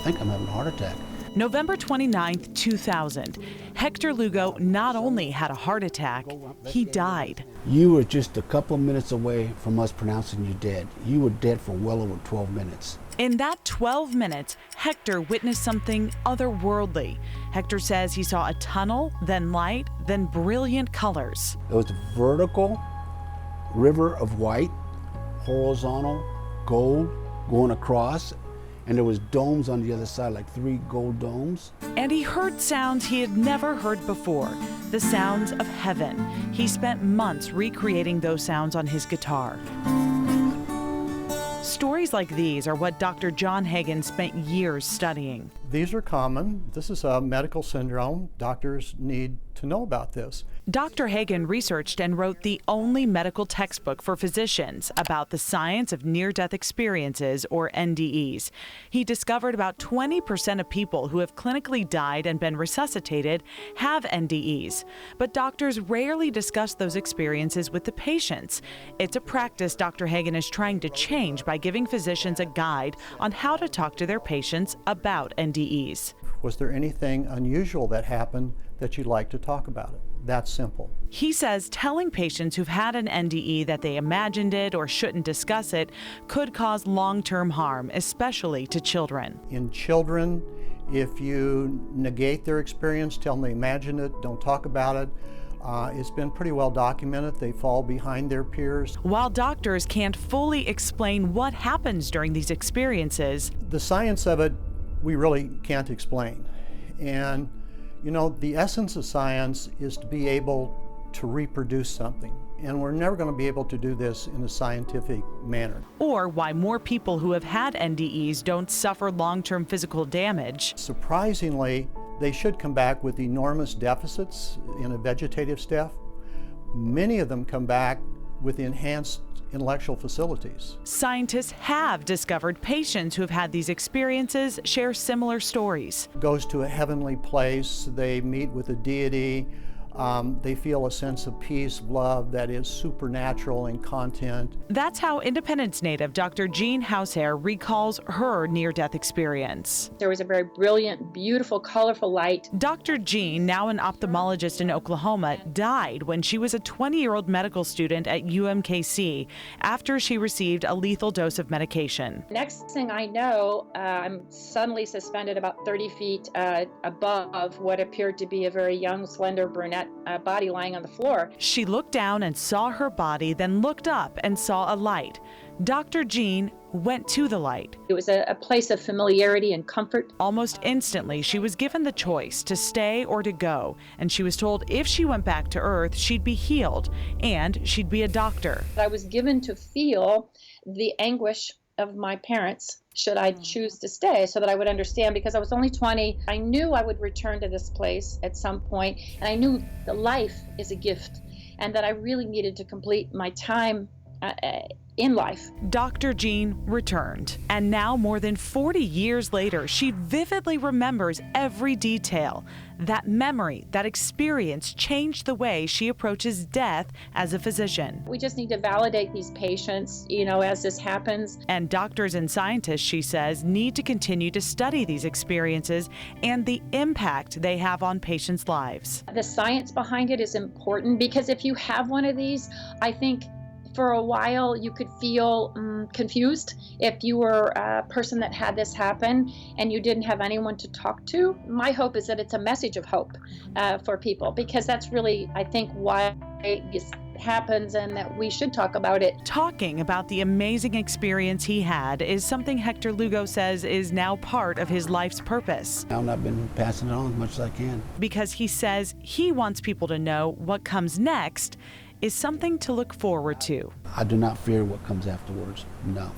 think I'm having a heart attack. November 29th, 2000. Hector Lugo not only had a heart attack, he died. You were just a couple of minutes away from us pronouncing you dead. You were dead for well over 12 minutes. In that 12 minutes, Hector witnessed something otherworldly. Hector says he saw a tunnel, then light, then brilliant colors. It was a vertical river of white, horizontal, gold, going across, and there was domes on the other side, like 3 gold domes. And he heard sounds he had never heard before, the sounds of heaven. He spent months recreating those sounds on his guitar. Stories like these are what Dr. John Hagen spent years studying. These are common. This is a medical syndrome. Doctors need to know about this. Dr. Hagen researched and wrote the only medical textbook for physicians about the science of near-death experiences, or NDEs. He discovered about 20% of people who have clinically died and been resuscitated have NDEs. But doctors rarely discuss those experiences with the patients. It's a practice Dr. Hagen is trying to change by giving physicians a guide on how to talk to their patients about NDEs. Was there anything unusual that happened that you'd like to talk about it? That's simple. He says telling patients who've had an NDE that they imagined it or shouldn't discuss it could cause long-term harm, especially to children. In children, if you negate their experience, tell them they imagined it, don't talk about it, it's been pretty well documented. They fall behind their peers. While doctors can't fully explain what happens during these experiences, the science of it, we really can't explain. And you know, the essence of science is to be able to reproduce something. And we're never going to be able to do this in a scientific manner. Or why more people who have had NDEs don't suffer long-term physical damage. Surprisingly, they should come back with enormous deficits in a vegetative state. Many of them come back with enhanced intellectual facilities. Scientists have discovered patients who have had these experiences share similar stories. Goes to a heavenly place, they meet with a deity, they feel a sense of peace, love that is supernatural in content. That's how Independence native Dr. Jean Househair recalls her near-death experience. There was a very brilliant, beautiful, colorful light. Dr. Jean, now an ophthalmologist in Oklahoma, died when she was a 20-year-old medical student at UMKC after she received a lethal dose of medication. Next thing I know, I'm suddenly suspended about 30 feet above what appeared to be a very young, slender brunette body lying on the floor. She looked down and saw her body, then looked up and saw a light. Dr. Jean went to the light. It was a place of familiarity and comfort. Almost instantly, she was given the choice to stay or to go, and she was told if she went back to Earth, she'd be healed and she'd be a doctor. I was given to feel the anguish of my parents should I choose to stay, so that I would understand, because I was only 20. I knew I would return to this place at some point, and I knew that life is a gift and that I really needed to complete my time in life. Dr. Jean returned, and now more than 40 years later, she vividly remembers every detail. That memory, that experience changed the way she approaches death as a physician. We just need to validate these patients, you know, as this happens. And doctors and scientists, she says, need to continue to study these experiences and the impact they have on patients' lives. The science behind it is important, because if you have one of these, I think for a while you could feel confused if you were a person that had this happen and you didn't have anyone to talk to. My hope is that it's a message of hope for people, because that's really, I think, why this happens, and that we should talk about it. Talking about the amazing experience he had is something Hector Lugo says is now part of his life's purpose. Now I've been passing it on as much as I can. Because he says he wants people to know what comes next is something to look forward to. I do not fear what comes afterwards, no.